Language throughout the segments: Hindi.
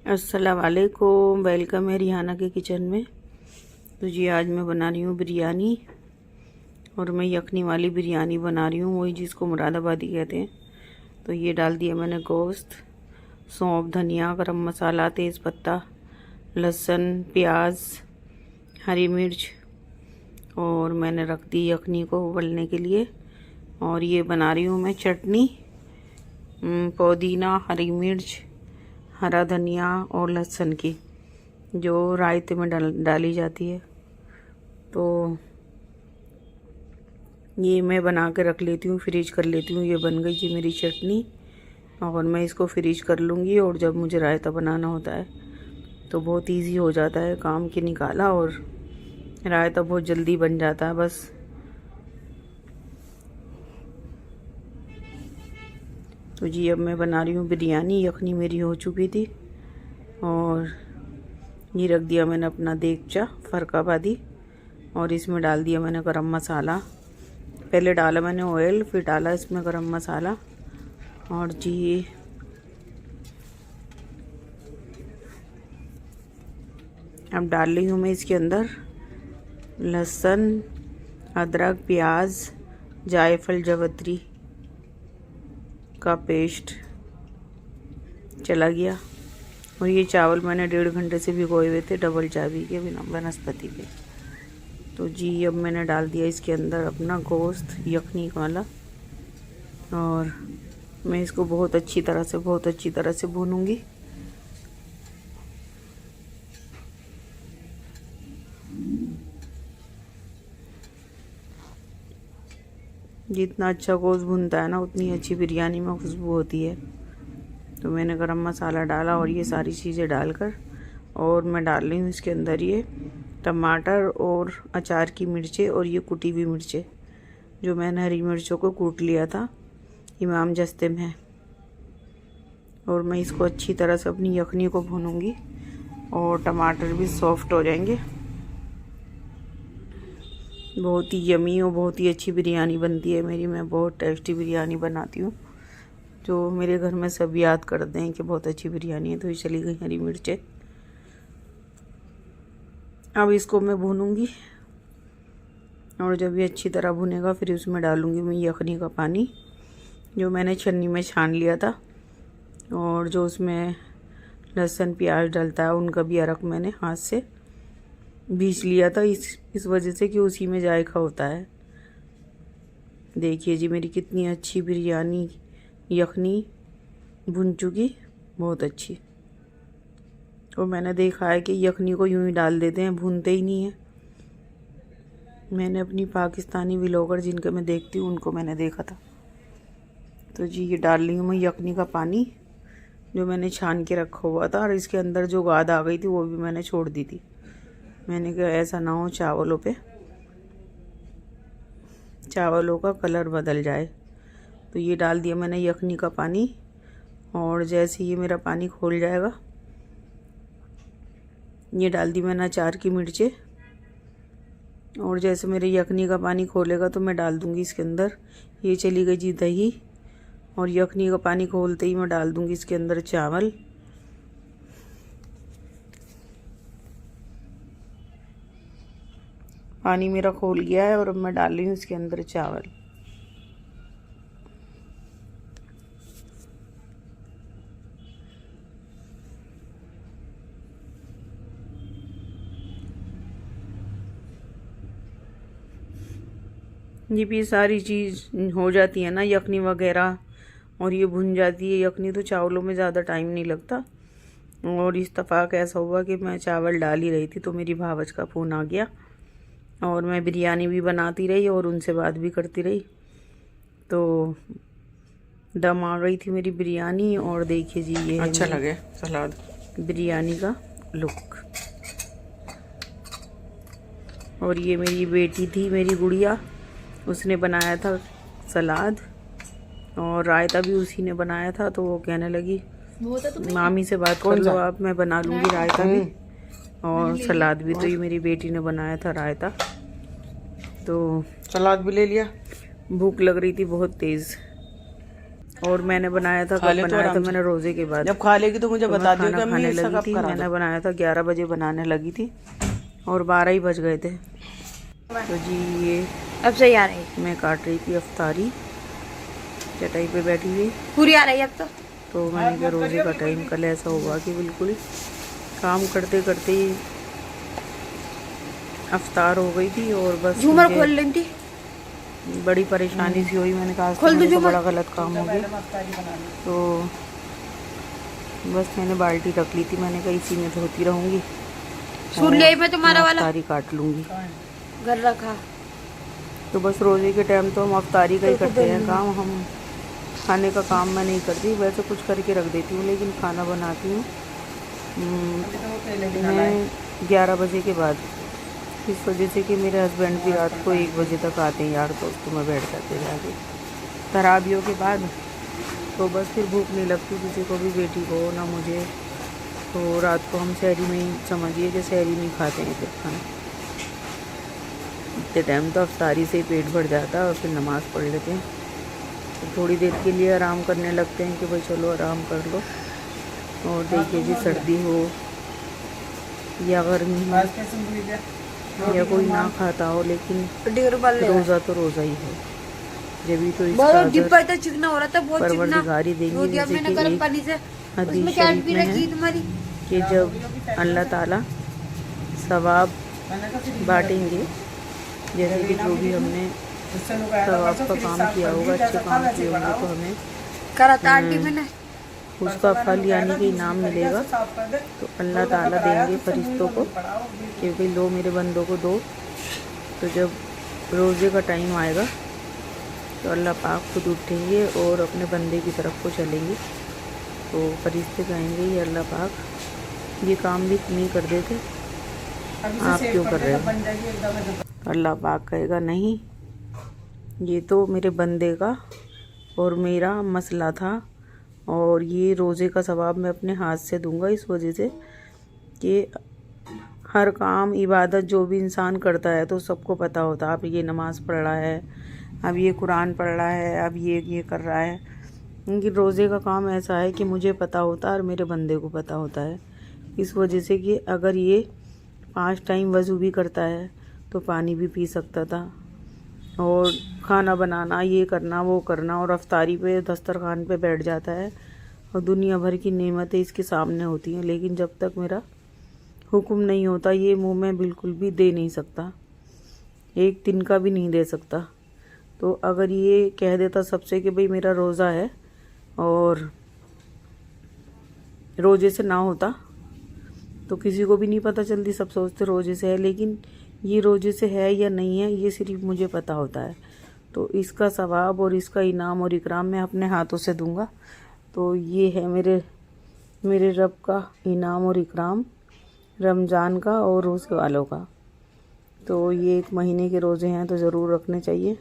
अस्सलाम वालेकुम, वेलकम है रिहाना के किचन में। तो जी आज मैं बना रही हूँ बिरयानी, और मैं यखनी वाली बिरयानी बना रही हूँ, वही जिसको मुरादाबादी कहते हैं। तो ये डाल दिया मैंने गोश्त, सौंफ, धनिया, गरम मसाला, तेज़पत्ता, लहसुन, प्याज, हरी मिर्च, और मैंने रख दी यखनी को उबलने के लिए। और ये बना रही हूँ मैं चटनी, पुदीना, हरी मिर्च, हरा धनिया और लहसुन की, जो रायते में डाली जाती है। तो ये मैं बना के रख लेती हूँ, फ्रीज कर लेती हूँ। ये बन गई जी मेरी चटनी, और मैं इसको फ्रीज कर लूँगी। और जब मुझे रायता बनाना होता है तो बहुत इजी हो जाता है, काम की निकाला और रायता बहुत जल्दी बन जाता है बस। तो जी अब मैं बना रही हूँ बिरयानी। यखनी मेरी हो चुकी थी, और ये रख दिया मैंने अपना देगचा फरकाबादी, और इसमें डाल दिया मैंने गरम मसाला। पहले डाला मैंने ऑयल, फिर डाला इसमें गरम मसाला। और जी अब डाल रही हूँ मैं इसके अंदर लहसुन, अदरक, प्याज, जायफल, जवित्री का पेस्ट चला गया। और ये चावल मैंने 1.5 घंटे से भिगोए हुए थे, डबल चाबी के, बिना वनस्पति के। तो जी अब मैंने डाल दिया इसके अंदर अपना गोश्त यखनी वाला, और मैं इसको बहुत अच्छी तरह से भूनूंगी। जितना अच्छा गोश्त भुनता है ना, उतनी अच्छी बिरयानी में खुशबू होती है। तो मैंने गरम मसाला डाला, और ये सारी चीज़ें डालकर, और मैं डाल रही हूँ इसके अंदर ये टमाटर और अचार की मिर्चें, और ये कुटी हुई मिर्चें, जो मैंने हरी मिर्चों को कूट लिया था इमाम जस्ते में। और मैं इसको अच्छी तरह से अपनी यखनी को भूनूंगी, और टमाटर भी सॉफ्ट हो जाएंगे। बहुत ही यमी और बहुत ही अच्छी बिरयानी बनती है मेरी। मैं बहुत टेस्टी बिरयानी बनाती हूँ, जो मेरे घर में सब याद करते हैं कि बहुत अच्छी बिरयानी है। तो ये चली गई हरी मिर्चें। अब इसको मैं भूनूंगी, और जब ये अच्छी तरह भुनेगा फिर उसमें डालूंगी मैं यखनी का पानी, जो मैंने छन्नी में छान लिया था। और जो उसमें लहसुन प्याज डलता है, उनका भी अरक मैंने हाथ से बीछ लिया था, इस वजह से कि उसी में जायका होता है। देखिए जी मेरी कितनी अच्छी बिरयानी यखनी भुन चुकी, बहुत अच्छी। और मैंने देखा है कि यखनी को यूं ही डाल देते हैं, भूनते ही नहीं है। मैंने अपनी पाकिस्तानी व्लॉगर जिनके मैं देखती हूँ उनको मैंने देखा था। तो जी ये डाल रही हूँ मैं यखनी का पानी, जो मैंने छान के रखा हुआ था। और इसके अंदर जो गाद आ गई थी वो भी मैंने छोड़ दी थी। मैंने कहा ऐसा ना हो चावलों का कलर बदल जाए। तो ये डाल दिया मैंने यखनी का पानी, और जैसे ये मेरा पानी खोल जाएगा, ये डाल दी मैंने अचार की मिर्चें। और जैसे मेरे यखनी का पानी खोलेगा तो मैं डाल दूंगी इसके अंदर, ये चली गई जी दही। और यखनी का पानी खोलते ही मैं डाल दूंगी इसके अंदर चावल। पानी मेरा खोल गया है, और अब मैं डाल रही हूँ इसके अंदर चावल। ये भी सारी चीज़ हो जाती है ना यखनी वगैरह, और ये भुन जाती है यखनी, तो चावलों में ज़्यादा टाइम नहीं लगता। और इत्तेफाक ऐसा हुआ कि मैं चावल डाल ही रही थी तो मेरी भावज का फ़ोन आ गया, और मैं बिरयानी भी बनाती रही और उनसे बात भी करती रही। तो दम आ गई थी मेरी बिरयानी। और देखिए जी ये अच्छा लगे सलाद बिरयानी का लुक। और ये मेरी बेटी थी, मेरी गुड़िया, उसने बनाया था सलाद, और रायता भी उसी ने बनाया था। तो वो कहने लगी मामी से बात कर लो आप, मैं बना लूँगी रायता भी और सलाद भी। तो ये मेरी बेटी ने बनाया था रायता, तो सलाद भी ले लिया। भूख लग रही थी बहुत तेज़। और मैंने बनाया था, कब बनाया था मैंने, रोजे के बाद। जब खा लेगी तो मुझे बता दियो कि खाने लगी थी। मैंने बनाया था 11 बजे बनाने लगी थी और 12 ही बज गए थे। तो जी ये अब सही आ रही है। मैं काट रही थी अफ्तारी, चटाई पे बैठी हुई पूरी आ रही है अब तो मैंने कहा रोजे का टाइम कल ऐसा हुआ कि बिल्कुल काम करते करते ही अफ्तार हो गई थी और बस झूमर खोल ली थी, बड़ी परेशानी सी हुई। मैंने कहा तो बड़ा गलत काम हो गया, तो बस मैंने बाल्टी रख ली थी। मैंने कहा इसी में धोती रहूंगी, सुन ले मैं तुम्हारा वाला अफ्तारी काट लूंगी। घर रखा तो बस रोजे के टाइम तो हम अफ्तारी का ही करते हैं काम, हम खाने का काम मैं नहीं करती। वैसे कुछ करके रख देती हूँ लेकिन खाना बनाती हूँ मैं 11 बजे के बाद, इस वजह से कि मेरे हस्बैंड भी रात को 1 बजे तक आते हैं यार दोस्तों में बैठ जाते जाके तराबियों के बाद। तो बस फिर भूख नहीं लगती किसी को भी, बेटी को ना मुझे। तो रात को हम शहरी में ही समझिए कि शहरी में ही खाते हैं फिर खाना। इतने टाइम तो अफ्तारी से ही पेट भर जाता है और फिर नमाज़ पढ़ लेते हैं। तो थोड़ी देर के लिए आराम करने लगते हैं कि भाई चलो आराम कर लो। और देखिए जी सर्दी हो या गर्मी हो या कोई ना खाता हो, लेकिन रोज़ा तो रोज़ा ही है। जब भी तो इसका चिकना हो रहा था, बहुत परवरदिगारी देंगी। जैसे कि एक हदीस शरीफ में है कि जब अल्लाह ताला सवाब बांटेंगे, जैसे कि जो भी हमने सवाब का काम किया होगा, अच्छे काम किए होंगे तो हमें करा था आंटी मैंने उसका फल यानी कि इनाम मिलेगा। तो अल्लाह ताला देंगे फरिश्तों को कि भाई लो मेरे बंदों को दो। तो जब रोज़े का टाइम आएगा तो अल्लाह पाक खुद उठेंगे और अपने बंदे की तरफ को चलेंगे। तो फरिश्ते कहेंगे ये अल्लाह पाक ये काम भी नहीं कर देते, आप क्यों कर रहे हो? अल्लाह पाक कहेगा नहीं, ये तो मेरे बंदे का और मेरा मसला था और ये रोज़े का सवाब मैं अपने हाथ से दूंगा। इस वजह से कि हर काम इबादत जो भी इंसान करता है तो सबको पता होता है, अब ये नमाज़ पढ़ रहा है, अब ये कुरान पढ़ रहा है, अब ये कर रहा है। क्योंकि रोज़े का काम ऐसा है कि मुझे पता होता है और मेरे बंदे को पता होता है। इस वजह से कि अगर ये 5 टाइम वज़ू भी करता है तो पानी भी पी सकता था, और खाना बनाना, ये करना, वो करना, और अफ्तारी पे दस्तरखान पे बैठ जाता है और दुनिया भर की नेमतें इसके सामने होती हैं। लेकिन जब तक मेरा हुक्म नहीं होता ये मुँह में बिल्कुल भी दे नहीं सकता, एक दिन का भी नहीं दे सकता। तो अगर ये कह देता सबसे कि भाई मेरा रोज़ा है और रोज़े से ना होता तो किसी को भी नहीं पता चलती, सब सोचते रोज़े से है। लेकिन ये रोज़े से है या नहीं है ये सिर्फ मुझे पता होता है। तो इसका सवाब और इसका इनाम और इकराम मैं अपने हाथों से दूंगा। तो ये है मेरे रब का इनाम और इकराम रमज़ान का और रोज़े वालों का। तो ये 1 महीने के रोज़े हैं तो ज़रूर रखने चाहिए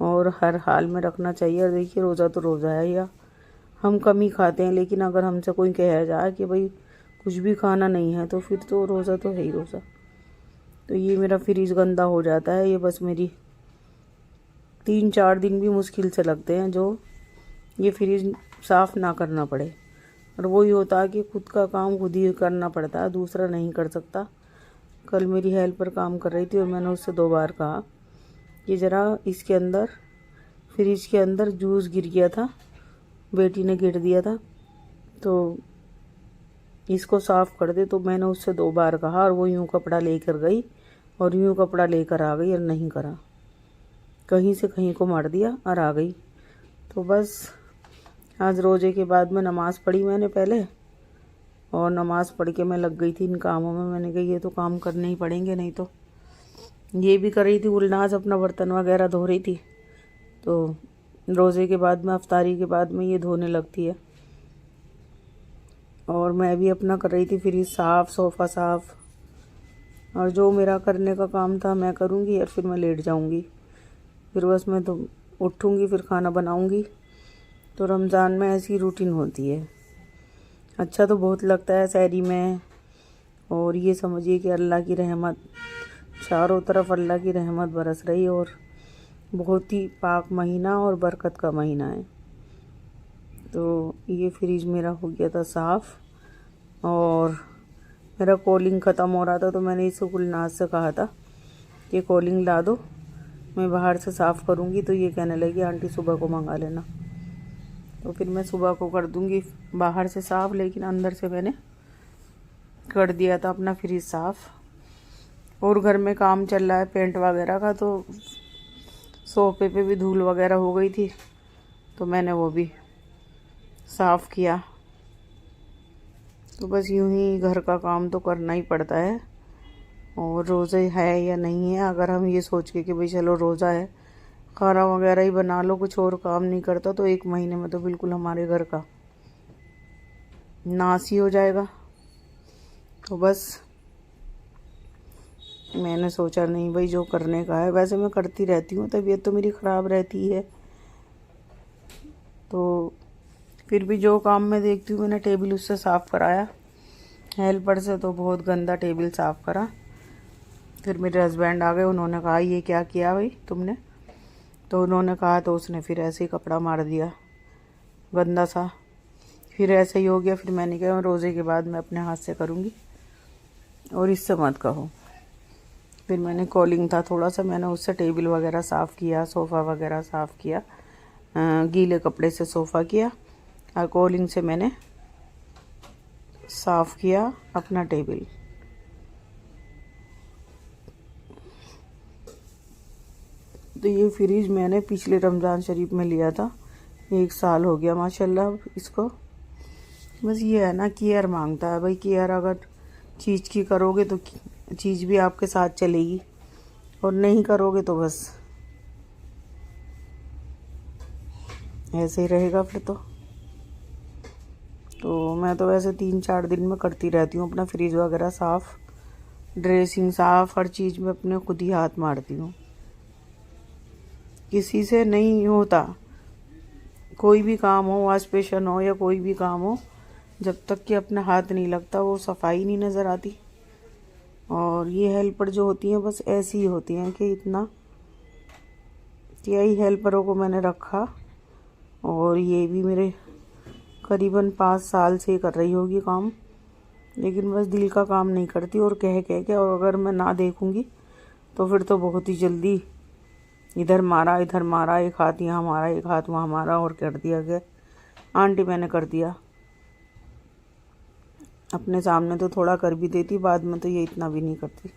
और हर हाल में रखना चाहिए। और देखिए रोज़ा तो रोज़ा है, या हम कम ही खाते हैं, लेकिन अगर हमसे कोई कह जाए कि भाई कुछ भी खाना नहीं है तो फिर तो रोज़ा तो है ही रोज़ा। तो ये मेरा फ्रिज गंदा हो जाता है, ये बस मेरी 3-4 दिन भी मुश्किल से लगते हैं जो ये फ्रिज साफ़ ना करना पड़े। और वही होता है कि खुद का काम खुद ही करना पड़ता है, दूसरा नहीं कर सकता। कल मेरी हेल्पर काम कर रही थी और मैंने उससे 2 बार कहा कि ज़रा इसके अंदर फ्रिज के अंदर जूस गिर गया था, बेटी ने गिर दिया था, तो इसको साफ़ कर दे। तो मैंने उससे 2 बार कहा और वो यूँ कपड़ा लेकर गई और यूँ कपड़ा लेकर आ गई और नहीं करा, कहीं से कहीं को मार दिया और आ गई। तो बस आज रोज़े के बाद में नमाज़ पढ़ी मैंने पहले, और नमाज़ पढ़ के मैं लग गई थी इन कामों में। मैंने कहा ये तो काम करने ही पड़ेंगे, नहीं तो ये भी कर रही थी गुलनाज अपना बर्तन वगैरह धो रही थी। तो रोज़े के बाद में अफ्तारी के बाद में ये धोने लगती है और मैं भी अपना कर रही थी फ्रिज साफ़, सोफ़ा साफ़, और जो मेरा करने का काम था मैं करूँगी और फिर मैं लेट जाऊँगी। फिर बस मैं तो उठूँगी, फिर खाना बनाऊँगी। तो रमज़ान में ऐसी रूटीन होती है। अच्छा तो बहुत लगता है सहरी में, और ये समझिए कि अल्लाह की रहमत चारों तरफ, अल्लाह की रहमत बरस रही और बहुत ही पाक महीना और बरकत का महीना है। तो ये फ्रिज मेरा हो गया था साफ़, और मेरा कॉलिंग ख़त्म हो रहा था तो मैंने इसे गुलनाज से कहा था कि कॉलिंग ला दो, मैं बाहर से साफ़ करूँगी। तो ये कहने लगी आंटी सुबह को मंगा लेना। तो फिर मैं सुबह को कर दूँगी बाहर से साफ़, लेकिन अंदर से मैंने कर दिया था अपना फ्रिज साफ़। और घर में काम चल रहा है पेंट वगैरह का, तो सोफे पे भी धूल वगैरह हो गई थी तो मैंने वो भी साफ़ किया। तो बस यूं ही घर का काम तो करना ही पड़ता है। और रोज़ा है या नहीं है, अगर हम ये सोच के कि भाई चलो रोज़ा है, खाना वगैरह ही बना लो, कुछ और काम नहीं करता, तो 1 महीने में तो बिल्कुल हमारे घर का नाश ही हो जाएगा। तो बस मैंने सोचा नहीं भाई जो करने का है, वैसे मैं करती रहती हूँ, तबीयत तो मेरी ख़राब रहती है, तो फिर भी जो काम मैं देखती हूँ, मैंने टेबल उससे साफ़ कराया हेल्पर से, तो बहुत गंदा टेबल साफ़ करा। फिर मेरे हस्बैंड आ गए, उन्होंने कहा ये क्या किया भाई तुमने, तो उन्होंने कहा, तो उसने फिर ऐसे ही कपड़ा मार दिया गंदा सा, फिर ऐसे ही हो गया। फिर मैंने कहा रोज़े के बाद मैं अपने हाथ से करूँगी और इससे मत कहो। फिर मैंने कॉलिंग था थोड़ा सा, मैंने उससे टेबल वगैरह साफ़ किया, सोफ़ा वगैरह साफ़ किया, गीले कपड़े से सोफ़ा किया, और कॉलिंग से मैंने साफ़ किया अपना टेबल। तो ये फ्रिज मैंने पिछले रमज़ान शरीफ में लिया था, 1 साल हो गया माशाल्लाह इसको। बस ये है ना, केयर मांगता है भाई, केयर अगर चीज़ की करोगे तो चीज़ भी आपके साथ चलेगी, और नहीं करोगे तो बस ऐसे ही रहेगा फिर तो मैं तो वैसे 3-4 दिन में करती रहती हूँ अपना फ्रिज वगैरह साफ़, ड्रेसिंग साफ़, हर चीज़ में अपने खुद ही हाथ मारती हूँ, किसी से नहीं होता। कोई भी काम हो, वॉश बेसिन हो या कोई भी काम हो, जब तक कि अपना हाथ नहीं लगता वो सफाई नहीं नज़र आती। और ये हेल्पर जो होती हैं बस ऐसी ही होती हैं कि इतना, यही हेल्परों को मैंने रखा, और ये भी मेरे करीबन 5 साल से कर रही होगी काम, लेकिन बस दिल का काम नहीं करती, और कह के, और अगर मैं ना देखूँगी तो फिर तो बहुत ही जल्दी इधर मारा, एक हाथ यहाँ मारा, एक हाथ वहाँ मारा, और कर दिया गया आंटी मैंने कर दिया। अपने सामने तो थोड़ा कर भी देती, बाद में तो ये इतना भी नहीं करती।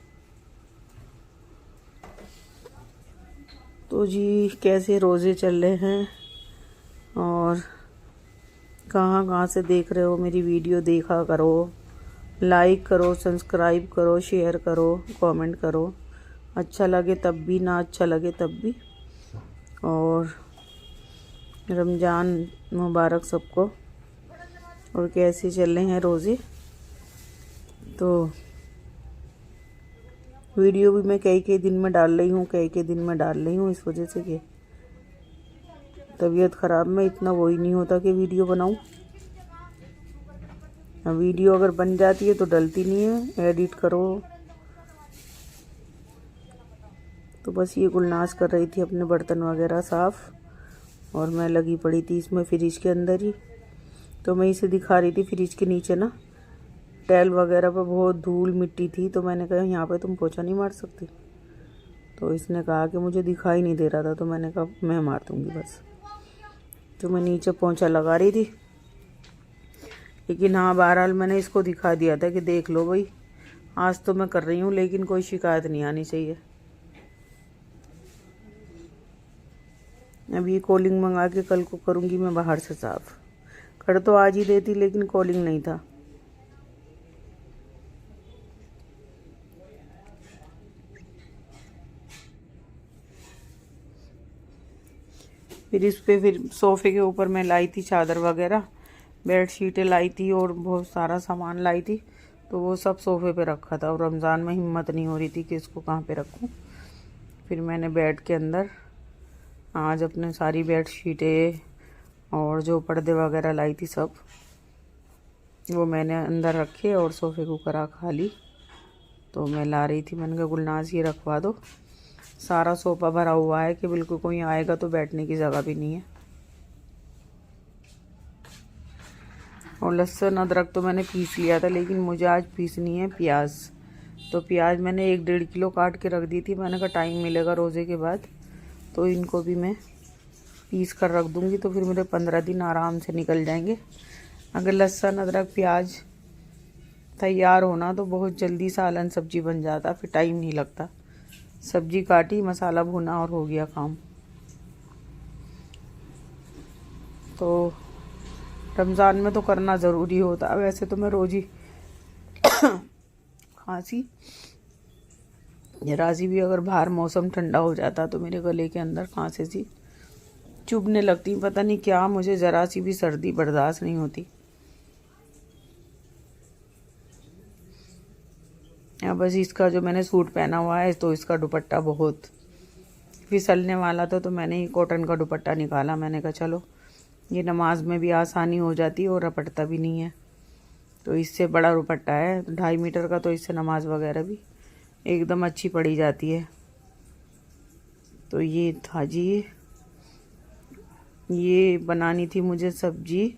तो जी कैसे रोज़े चल रहे हैं, और कहाँ से देख रहे हो मेरी वीडियो, देखा करो, लाइक करो, सब्सक्राइब करो, शेयर करो, कमेंट करो, अच्छा लगे तब भी, ना अच्छा लगे तब भी। और रमज़ान मुबारक सबको। और कैसे चल रहे हैं रोज़े, तो वीडियो भी मैं कई दिन में डाल रही हूँ, इस वजह से कि तबीयत ख़राब में इतना वो ही नहीं होता कि वीडियो बनाऊँ। वीडियो अगर बन जाती है तो डलती नहीं है, एडिट करो। तो बस ये गुलनाज कर रही थी अपने बर्तन वगैरह साफ़, और मैं लगी पड़ी थी इसमें फ्रिज के अंदर ही। तो मैं इसे दिखा रही थी, फ्रिज के नीचे ना टाइल वगैरह पर बहुत धूल मिट्टी थी, तो मैंने कहा यहाँ पे तुम पोछा नहीं मार सकती, तो इसने कहा कि मुझे दिखाई नहीं दे रहा था, तो मैंने कहा मैं मार दूँगी बस। तो मैं नीचे पोछा लगा रही थी, लेकिन हाँ बहरहाल मैंने इसको दिखा दिया था कि देख लो भाई, आज तो मैं कर रही हूँ, लेकिन कोई शिकायत नहीं आनी चाहिए। अब ये कॉलिंग मंगा के कल को करूँगी मैं बाहर से साफ़। कर तो आज ही देती, लेकिन कॉलिंग नहीं था। फिर इस पे फिर सोफ़े के ऊपर मैं लाई थी चादर वगैरह, बेड शीटें लाई थी, और बहुत सारा सामान लाई थी, तो वो सब सोफ़े पे रखा था। और रमज़ान में हिम्मत नहीं हो रही थी कि इसको कहाँ पे रखूँ। फिर मैंने बेड के अंदर आज अपने सारी बेड शीटें और जो पर्दे वगैरह लाई थी सब, वो मैंने अंदर रखे और सोफ़े को करा खाली। तो मैं ला रही थी, मैंने कहा गुलनाज ये रखवा दो, सारा सोफ़ा भरा हुआ है कि बिल्कुल कोई आएगा तो बैठने की जगह भी नहीं है। और लहसुन अदरक तो मैंने पीस लिया था, लेकिन मुझे आज पीसनी है प्याज। तो प्याज मैंने 1-1.5 किलो काट के रख दी थी। मैंने कहा टाइम मिलेगा रोज़े के बाद तो इनको भी मैं पीस कर रख दूँगी, तो फिर मेरे 15 दिन आराम से निकल जाएंगे। अगर लहसुन अदरक प्याज तैयार होना तो बहुत जल्दी सालन सब्जी बन जाता, फिर टाइम नहीं लगता। सब्जी काटी, मसाला भुना और हो गया काम। तो रमज़ान में तो करना ज़रूरी होता है। वैसे तो मैं रोज़ ही खांसी जरा सी भी अगर बाहर मौसम ठंडा हो जाता तो मेरे गले के अंदर खांसी सी चुभने लगती। पता नहीं क्या, मुझे ज़रा सी भी सर्दी बर्दाश्त नहीं होती। या बस इसका जो मैंने सूट पहना हुआ है तो इसका दुपट्टा बहुत फिसलने वाला था, तो मैंने ही कॉटन का दुपट्टा निकाला। मैंने कहा चलो ये नमाज में भी आसानी हो जाती है और रपटता भी नहीं है। तो इससे बड़ा दुपट्टा है 2.5 मीटर का, तो इससे नमाज वगैरह भी एकदम अच्छी पड़ी जाती है। तो ये था जी, ये बनानी थी मुझे सब्जी।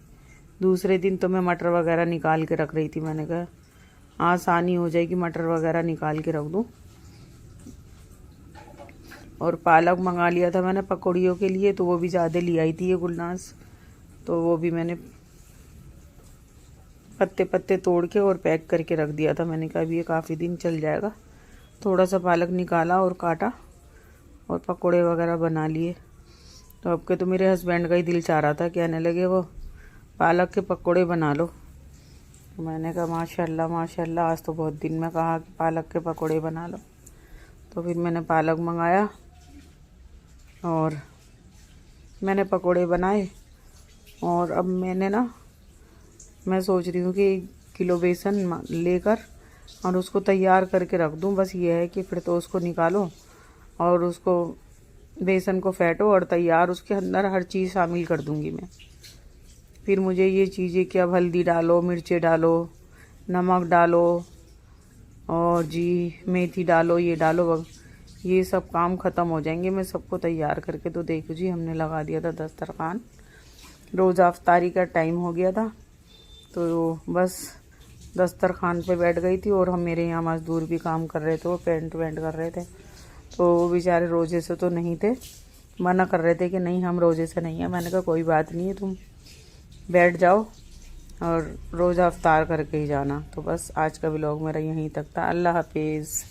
दूसरे दिन तो मैं मटर वगैरह निकाल के रख रही थी। मैंने कहा आसानी हो जाएगी, मटर वगैरह निकाल के रख दूँ। और पालक मंगा लिया था मैंने पकौड़ियों के लिए, तो वो भी ज़्यादा ले आई थी ये गुलनाज। तो वो भी मैंने पत्ते पत्ते तोड़ के और पैक करके रख दिया था। मैंने कहा अभी ये काफ़ी दिन चल जाएगा। थोड़ा सा पालक निकाला और काटा और पकोड़े वगैरह बना लिए। तो अब के तो मेरे हस्बैंड का ही दिल चाह रहा था, कहने लगे वो पालक के पकोड़े बना लो। तो मैंने कहा माशाल्लाह माशाल्लाह, आज तो बहुत दिन में कहा कि पालक के पकोड़े बना लो। तो फिर मैंने पालक मंगाया और मैंने पकोड़े बनाए। और अब मैं सोच रही हूँ कि 1 किलो बेसन लेकर और उसको तैयार करके रख दूँ। बस ये है कि फिर तो उसको निकालो और उसको बेसन को फेंटो और तैयार, उसके अंदर हर चीज़ शामिल कर दूँगी मैं। फिर मुझे ये चीज़ें कि अब हल्दी डालो, मिर्चें डालो, नमक डालो और जी मेथी डालो, ये डालो, ये सब काम ख़त्म हो जाएंगे मैं सबको तैयार करके। तो देखो जी, हमने लगा दिया था दस्तरखान। रोज़ा अफ्तारी का टाइम हो गया था, तो बस दस्तरखान पे बैठ गई थी। और हम मेरे यहाँ मज़दूर भी काम कर रहे थे, वो पेंट वेंट कर रहे थे। तो वो बेचारे रोज़े से तो नहीं थे, मना कर रहे थे कि नहीं हम रोज़े से नहीं हैं। मैंने कहा कोई बात नहीं है, तुम बैठ जाओ और रोज़ा अफ्तार करके ही जाना। तो बस आज का व्लॉग मेरा यहीं तक था। अल्लाह हाफिज़।